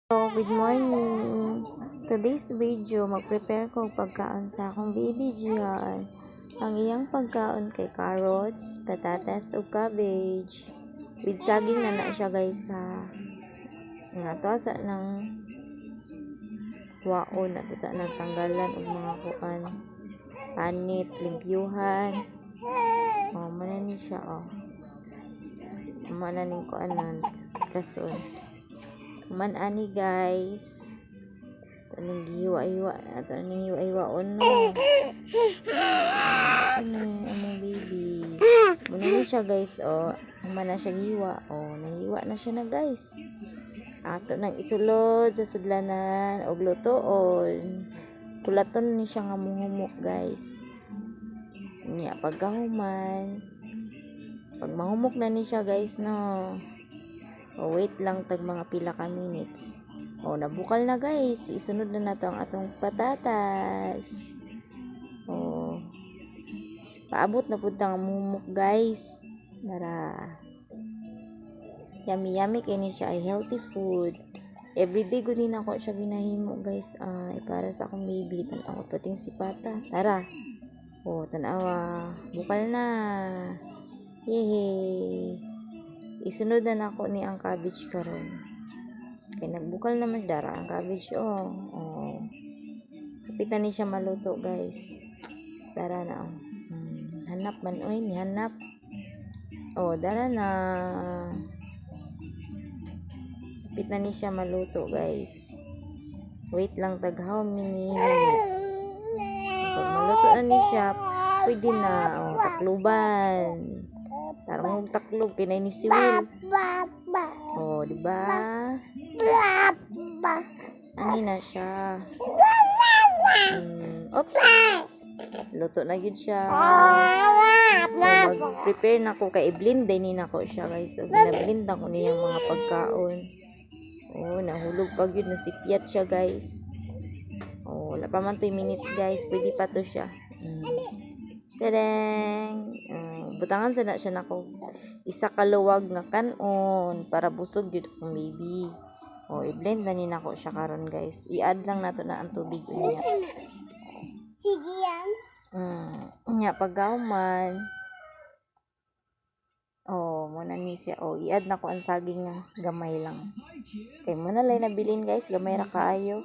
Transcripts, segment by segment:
Hello, good morning. Today's video, mag-prepare ko pagkaon sa akong baby Gian. Ang iyang pagkaon kay carrots, patatas ug cabbage. With saging na siya guys sa nga to sa nang waon na to sa nang tanggalan og mga kuan. Panit, limpyuhan. Mana ni siya Mana ning kuanan, kason. Man ani guys. Taning giwa-iwa, taning iwa-iwaon no. Ano among baby. Muna ni siya guys mana siya giwa. Nahiwa na siya na guys. Ato nang isulod sa sudlanan og lutoon. Kulaton ni siya nga muhumok guys. Nya pagkahuman. Pag mahumok na ni siya guys no. Wait lang tag mga pila ka minutes. Nabukal na guys. Isunod na nato ang atong patatas. Paabot na pud tang mumuk guys. Nara. Yummy kay ni siya ay healthy food. Everyday gud din ako siya ginahimo guys. Para sa akong baby. Tanawa pating si Pata. Tara. Tanawa. Bukal na. Yehey. Isunod na nako ni ang cabbage karon. Kay nagbukal naman dara ang cabbage Kapitan ni siya maluto guys. Dara na Hanap man ni hanap. Dara na. Kapitan ni siya maluto guys. Wait lang tag how many minutes. Pag maluto na ni siya, pwede na takluban. Tarong taklob kinay ni si Will. Diba? Ani na siya. Oops. Luto na yun siya. Mag-prepare na ko kay i-blend din nako siya guys. Binablend ako niyang mga pagkaon. Nahulog pag yun. Nasipyat siya guys. Wala pa man 2 minutes guys. Pwede pa to siya. Tadang! Butangan sana siya nako. Isa kaluwag nga kanon para busog yun akong baby. I-blend na ni nako siya karon guys. I-add lang nato na ang tubig niya. Sige yan. Nya pagkahuman. Muna ni siya. I-add na ko ang saging nga gamay lang. Kay muna lay nabilin guys, gamay ra kaayo.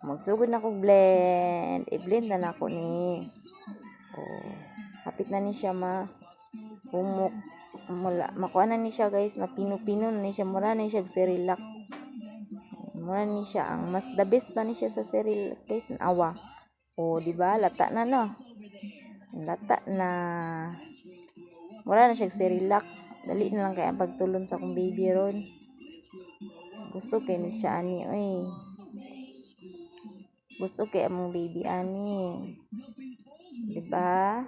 Magsugod na ko blend. I-blend na nako ni. Hapit na ni siya humok. Makuha na ni siya guys, mapino-pino na ni siya. Mura na ni siya Cerelac. Mura ni siya ang mas the best pa ni siya sa Cerelac guys. Awa. Diba? Lata na no. Lata na. Mura na siya Cerelac. Dali na lang kaya ang pagtulon sa akong baby ron. Gusto kay ni siya ani. Gusto kay among baby ani. Diba?